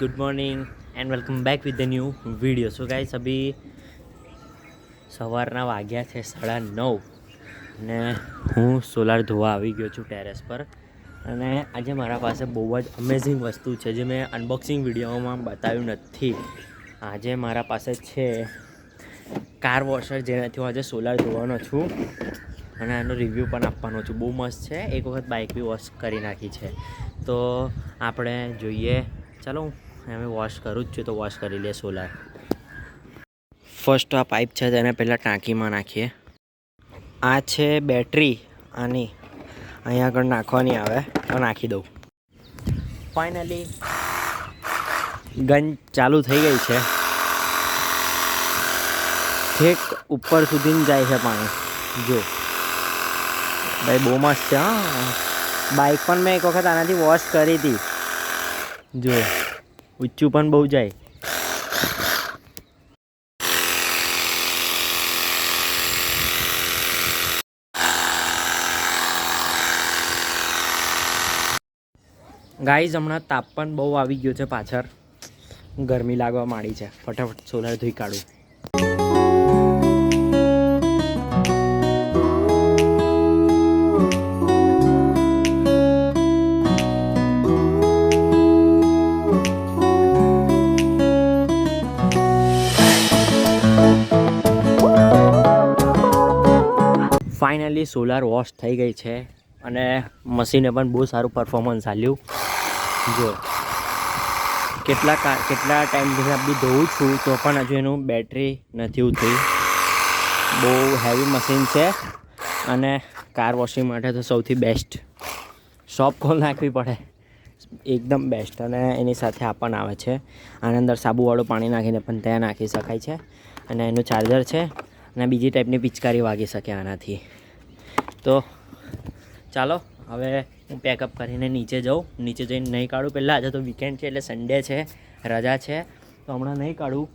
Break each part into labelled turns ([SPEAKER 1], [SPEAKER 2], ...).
[SPEAKER 1] Good morning and welcome back with the new video. So guys अभी સવારના વાગ્યા છે 9:30 અને હું સોલાર ધોવા આવી ગયો છું ટેરેસ પર। અને આજે મારા પાસે બહુ જ અમેઝિંગ વસ્તુ છે જે મેં અનબોક્સિંગ વિડીયોમાં બતાવ્યું નથી। આજે મારા પાસે છે કાર વોશર, જેનાથી હું આજે સોલાર ધોવાનો છું અને આનો રિવ્યૂ પણ આપવાનો છું। બહુ મસ્ત છે, એક વખત બાઇક બી વોશ કરી નાખી છે તો આપણે જોઈએ। ચાલો અમે વોશ કરું જ છું તો વોશ કરી લઈએ સોલાર। ફર્સ્ટ આ પાઇપ છે તેને પહેલાં ટાંકીમાં નાખીએ। આ છે બેટરી, આની અહીંયા આગળ નાખવાની આવે તો નાખી દઉં। ફાઇનલી ગન ચાલુ થઈ ગઈ છે, ઠેક ઉપર સુધી જાય છે પાણી। જો ભાઈ બહુ મસ્ત છે। હા, બાઇક પણ મેં એક વખત આનાથી વોશ કરી હતી। જો ઊંચું પણ બહુ જાય। ગાઈઝ હમણાં તાપ પણ બહુ આવી ગયો છે, પાછળ ગરમી લાગવા માંડી છે। ફટાફટ સોલાર ધોઈ કાઢું। ફાઇનલી સોલાર વોશ થઈ ગઈ છે અને મશીને પણ બહુ સારું પરફોર્મન્સ આપ્યું। જો કેટલા ટાઈમથી બી ધોઉં છું તો પણ હજુ એનું બેટરી નથી ઉતરી। બહુ હેવી મશીન છે અને કાર વોશિંગ માટે તો સૌથી બેસ્ટ। શોપ ખોલ નાખવી પડે, એકદમ બેસ્ટ। અને એની સાથે આ પણ આવે છે, આની અંદર સાબુવાળું પાણી નાખીને પણ ત્યાં નાખી શકાય છે। અને એનું ચાર્જર છે અને બીજી ટાઈપની પિચકારી વાગી શકે આનાથી। તો ચાલો હવે હું પેકઅપ કરીને નીચે જાઉં। નીચે જઈને નહીં કાઢું પહેલાં, આજે તો વીકેન્ડ છે એટલે સન્ડે છે, રજા છે તો હમણાં નહીં કાઢું,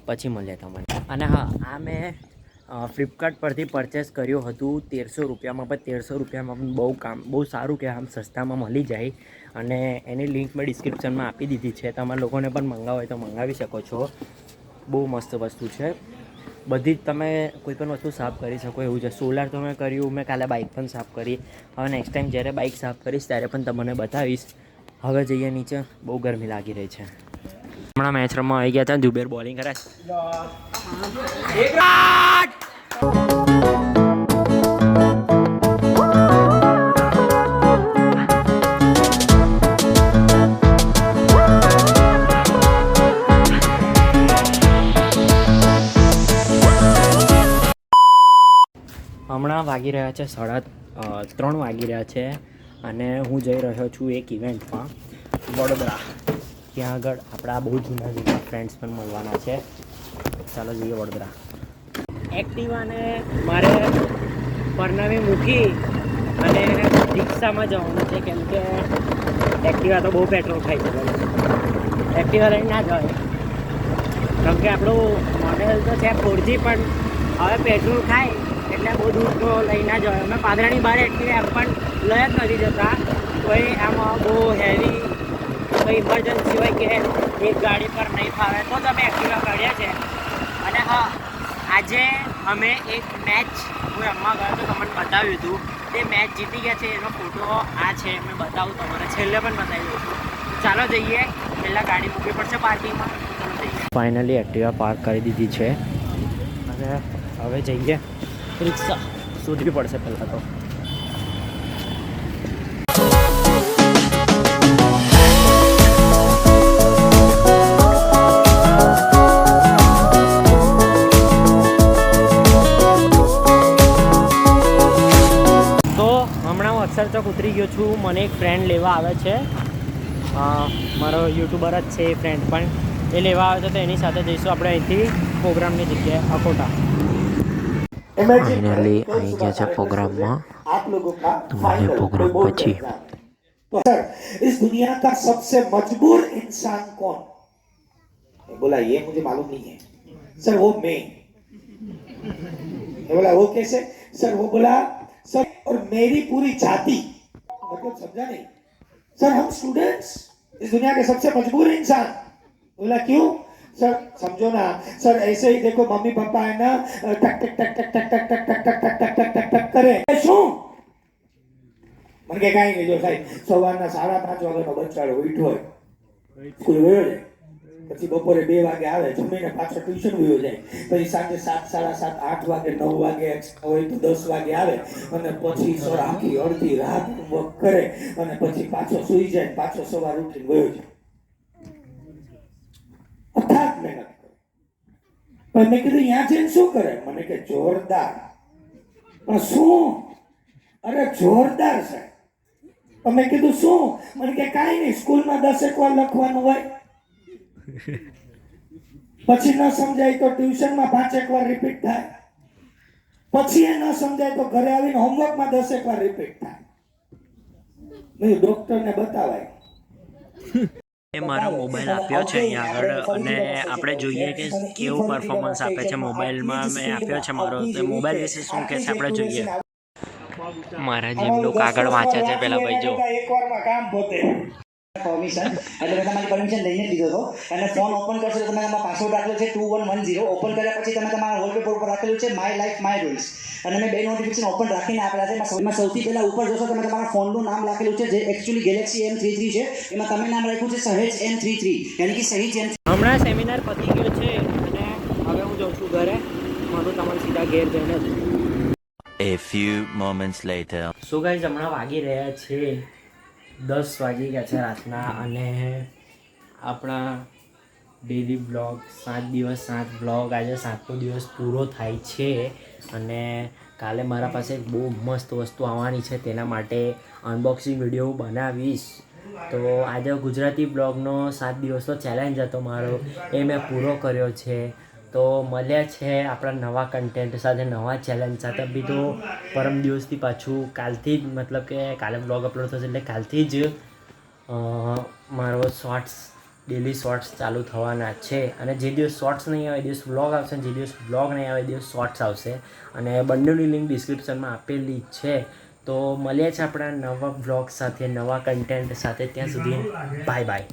[SPEAKER 1] પછી મળીએ તમને। અને હા, આ મેં ફ્લિપકાર્ટ પરથી પરચેસ કર્યું હતું 1300 રૂપિયામાં। પણ 1300 રૂપિયામાં પણ બહુ સારું કે આમ સસ્તામાં મળી જાય। અને એની લિંક મેં ડિસ્ક્રિપ્શનમાં આપી દીધી છે, તમારા લોકોને પણ મંગાવો હોય તો મંગાવી શકો છો। બહુ મસ્ત વસ્તુ છે, બધી જ તમે કોઈ પણ વસ્તુ સાફ કરી શકો એવું છે। સોલાર તો મેં કર્યું, મેં કાલે બાઇક પણ સાફ કરી। હવે નેક્સ્ટ ટાઈમ જ્યારે બાઇક સાફ કરીશ ત્યારે પણ તમને બતાવીશ। હવે જઈએ નીચે, બહુ ગરમી લાગી રહી છે। હમણાં મેચ રમવા આવી ગયા હતા, જુબેર બોલિંગ કરે। હમણાં વાગી રહ્યા છે 3:30 વાગી રહ્યા છે અને હું જઈ રહ્યો છું એક ઇવેન્ટમાં વડોદરા। ત્યાં આગળ આપણા બહુ જૂના ફ્રેન્ડ્સ પણ મળવાના છે। ચાલો જઈએ વડોદરા। એક્ટિવાને મારે પરનામી મૂકી અને રિક્ષામાં જવાનું છે, કેમ કે એક્ટિવા તો બહુ પેટ્રોલ ખાય છે। એક્ટિવા લઈને ના જવાય, કેમ કે આપણું મોડેલ તો છે 4G, પણ હવે પેટ્રોલ ખાય એટલે બહુ દૂર તો લઈ ના જવાય। અમે પાદરાની બહાર એક્ટિવા એમ પણ લઈ જ નથી જતા, કોઈ આમાં બહુ હેવી કોઈ ઇમરજન્સી હોય કે એક ગાડી પર નહીં ફાવે તો જ અમે એક્ટિવા કાઢ્યા છે। અને હા, આજે અમે એક મેચ હું રમવા ગયો તો તમને બતાવ્યું હતું, તે મેચ જીતી ગયા છે, એનો ફોટો આ છે, મેં બતાવું તમારે, છેલ્લે પણ બતાવી દઉં છું। ચાલો જઈએ, પહેલાં ગાડી મૂકવી પડશે પાર્કિંગમાં। ચાલો જઈએ। ફાઇનલી એક્ટિવા પાર્ક કરી દીધી છે અને હવે જઈએ, રિક્ષા શોધવી પડશે પહેલાં તો। અક્ષર ચોક ઉતરી ગયો છું, મને એક ફ્રેન્ડ લેવા આવે છે। મારો યુટ્યુબર જ છે એ ફ્રેન્ડ, પણ એ લેવા આવે છે તો એની સાથે જઈશું આપણે અહીંથી પ્રોગ્રામની જગ્યાએ અકોટા। ફાઇનલી આવી ગયા છે પ્રોગ્રામમાં, તો મળીએ પ્રોગ્રામ પછી।
[SPEAKER 2] इस दुनिया का सबसे मजबूर इंसान कौन? बोला ये मुझे मालूम नहीं है सर, वो मैं। बोला वो कैसे सर? वो बोला सर और मेरी पूरी जाति। मतलब समझा नहीं सर, हम स्टूडेंट्स इस दुनिया के सबसे मजबूर इंसान। बोला क्यों सर? समझो ना सर, ऐसे ही देखो मम्मी पापा है ना टक टक टक टक टक टक टक टक टक टक टक टक टक करे શું મને કે કાંઈ નહીં, જો સાહેબ સવારના 5:30 વાગ્યાનો બચ્ચાડો ઉઠ્યો હોય, સ્કૂલ ગયો જાય, પછી બપોરે 2 વાગે આવે, જમીને પાછો ટ્યુશન ગયો જાય, પછી સાંજે 7, 7:30, 8 વાગે, 9 વાગે હોય તો 10 વાગે આવે, અને પછી સર આખી અડધી રાત વર્ક કરે, અને પછી પાછો સૂઈ જાય, પાછો સવાર ઉઠીને ગયો જાય. અથાગ મહેનત કરે. પણ મેં કીધું ત્યાં જઈને શું કરે? મને કે જોરદાર. પણ શું? અરે જોરદાર છે. તો મેં કીધું શું? મને કે કાંઈ નહીં, સ્કૂલમાં 10 વાર લખવાનું હોય, પછી ન સમજાય તો ટ્યુશનમાં 5 વાર રિપીટ થાય, પછી એ ન સમજાય તો ઘરે આવીને હોમવર્કમાં 10 વાર રિપીટ થાય. મેં ડોક્ટરને બતાવાય.
[SPEAKER 1] એ મારો મોબાઈલ આપ્યો છે અહીંયા આગળ, અને આપણે જોઈએ કે કેવું પરફોર્મન્સ આપે છે મોબાઈલમાં. મેં આપ્યો છે મારો, તો મોબાઈલ વિશે શું કહે છે આપણે જોઈએ. મારા જેમનું કાગળ વાંચે છે પેલા ભાઈ, જો
[SPEAKER 2] એકવારમાં કામ પોતે
[SPEAKER 3] પરમિશન, એટલે મેં તમારી પરમિશન લઈને જ દીધો હતો. અને ફોન ઓપન કરશો તો તમે તમારો પાસવર્ડ રાખેલો છે 2110. ઓપન કર્યા પછી તમે તમારા વોલપેપર ઉપર રાખેલું છે માય લાઈફ માય રૂલ્સ, અને મેં 2 નોટિફિકેશન ઓપન રાખીને આપેલા છે. એમાં સૌથી પહેલા ઉપર જોશો તમે તમારા ફોનનું નામ લખેલું છે, જે એકચ્યુઅલી ગેલેક્સી M33 છે. એમાં તમે નામ રાખ્યું છે સહેજ M33, યાની કે સહેજ M.
[SPEAKER 1] હમણાં સેમિનાર પતી ગયો છે અને હવે હું જાઉં છું ઘરે. મારું તમારે સીધા ઘેર જઈને જ.
[SPEAKER 4] A few moments later.
[SPEAKER 1] So guys, હમણાં વાગી રહ્યા છે 10 વાગી ગયા છે રાતના, અને આપણા ડેલી બ્લોગ 7 દિવસ 7 બ્લોગ, આજે 7મો દિવસ પૂરો થાય છે. અને કાલે મારા પાસે એક બહુ મસ્ત વસ્તુ આવવાની છે, તેના માટે અનબોક્સિંગ વિડીયો બનાવીશ. તો આજે ગુજરાતી બ્લોગનો 7 દિવસનો ચેલેન્જ હતો મારો, એ મેં પૂરો કર્યો છે. તો મળ્યા છે આપણા નવા કન્ટેન્ટ સાથે, નવા ચેલેન્જ સાથે. બી તો પરમ દિવસથી પાછું કાલથી જ, મતલબ કે કાલે બ્લોગ અપલોડ થશે એટલે કાલથી જ મારો શોર્ટ્સ, ડેલી શોર્ટ્સ ચાલુ થવાના છે. અને જે દિવસ શોર્ટ્સ નહીં આવે એ દિવસ બ્લોગ આવશે, જે દિવસ બ્લોગ નહીં આવે એ દિવસ શોર્ટ્સ આવશે. અને બંનેની લિંક ડિસ્ક્રિપ્શનમાં આપેલી છે. તો મળ્યા છે આપણા નવા બ્લોગ સાથે, નવા કન્ટેન્ટ સાથે. ત્યાં સુધી બાય બાય.